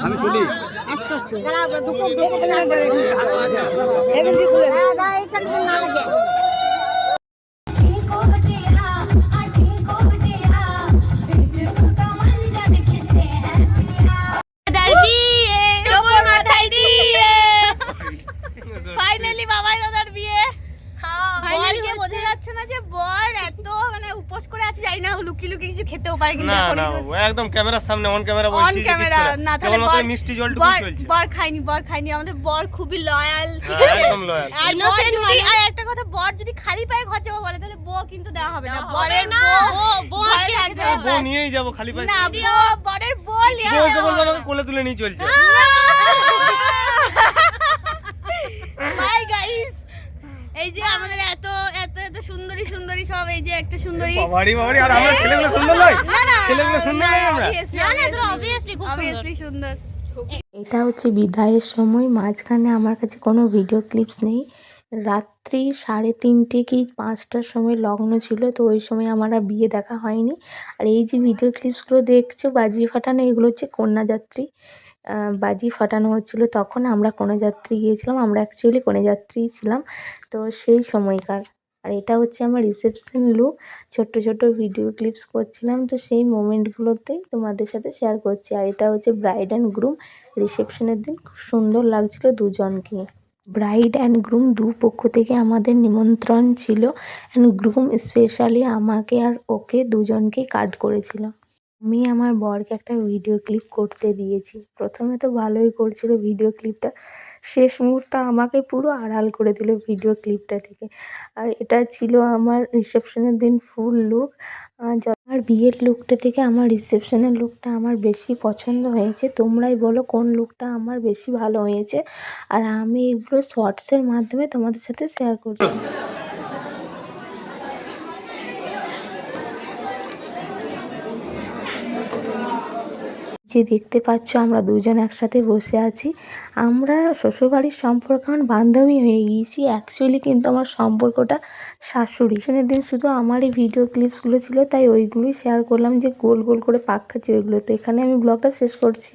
আমি তুলি ফাইনালি বাবাই দাদার বিয়ে। বরকে বোঝা যাচ্ছে না যে বর এত মানে উপোস করে আছে, জানি না লুকি লুকি কিছু খেতেও পারে কিন্তু এখন একদম ক্যামেরার সামনে অন ক্যামেরা বলছি, অন ক্যামেরা না, তাহলে বর মিষ্টি জলটুকু চলছে। বর খাইনি আমাদের বর খুবই লয়াল, ঠিক আছে একদম লয়াল। আর বর যদি আর একটা কথা, বর যদি খালি পায়ে ঘর যাবো বলে তাহলে বউ কিন্তু দেওয়া হবে না, বরের বউ থাকবে, বউ নিয়েই যাব খালি পায়ে না, বরের বউ নিয়ে বউকে বলবো আমাকে কোলে তুলে নিয়ে চলছে। বাই গাইস, এই যে আমাদের এত এত এত সুন্দরী সুন্দরী সব, এই যে একটা সুন্দরী বাবারি আর আমরা ছেলেগুলো সুন্দর নয়, ছেলেগুলো সুন্দর নয়, আমরা অবভিয়াসলি সুন্দর। এটা হচ্ছে বিদায়ের সময়, মাঝখানে আমার কাছে কোনো ভিডিও ক্লিপস নেই। রাত্রি 3:30 কি 5টার সময় লগ্ন ছিল, তো ওই সময় আমার আর বিয়ে দেখা হয়নি। আর এই যে ভিডিও ক্লিপসগুলো দেখছো বাজি ফাটানো, এগুলো হচ্ছে কন্যাযাত্রী, বাজি ফাটানো হচ্ছিলো তখন আমরা কন্যাযাত্রী গিয়েছিলাম, আমরা অ্যাকচুয়ালি কন্যাযাত্রী ছিলাম, তো সেই সময়কার। আর এটা হচ্ছে আমার রিসেপশন লুক, ছোট্ট ছোট্ট ভিডিও ক্লিপস করছিলাম, তো সেই মোমেন্টগুলোতেই তোমাদের সাথে শেয়ার করছি। আর এটা হচ্ছে ব্রাইড অ্যান্ড গ্রুম, রিসেপশনের দিন খুব সুন্দর লাগছিল দুজনকে। ব্রাইড অ্যান্ড গ্রুম দু পক্ষ থেকে আমাদের নিমন্ত্রণ ছিল, অ্যান্ড গ্রুম স্পেশালি আমাকে আর ওকে দুজনকে কার্ড করেছিল। আমি আমার বরকে একটা ভিডিও ক্লিপ করতে দিয়েছি, প্রথমে তো ভালোই করছিল ভিডিও ক্লিপটা, শেষ মুহূর্তে আমাকে পুরো আড়াল করে দিল ভিডিও ক্লিপটা থেকে। আর এটা ছিল আমার রিসেপশনের দিন ফুল লুক। আমার বিয়ের লুকটা থেকে আমার রিসেপশনের লুকটা আমার বেশি পছন্দ হয়েছে, তোমরাই বলো কোন লুকটা আমার বেশি ভালো হয়েছে। আর আমি এগুলো শর্টসের মাধ্যমে তোমাদের সাথে শেয়ার করছি। যে দেখতে পাচ্ছ আমরা দুজন একসাথে বসে আছি, আমরা শ্বশুরবাড়ির সম্পর্ক এখন বান্ধবী হয়ে গিয়েছি, অ্যাকচুয়ালি কিন্তু আমার সম্পর্কটা শাশুড়ি। সেদিন দিন শুধু আমারই ভিডিও ক্লিপসগুলো ছিল, তাই ওইগুলোই শেয়ার করলাম, যে গোল গোল করে পাক খাচ্ছি ওইগুলো। তো এখানে আমি ব্লগটা শেষ করছি।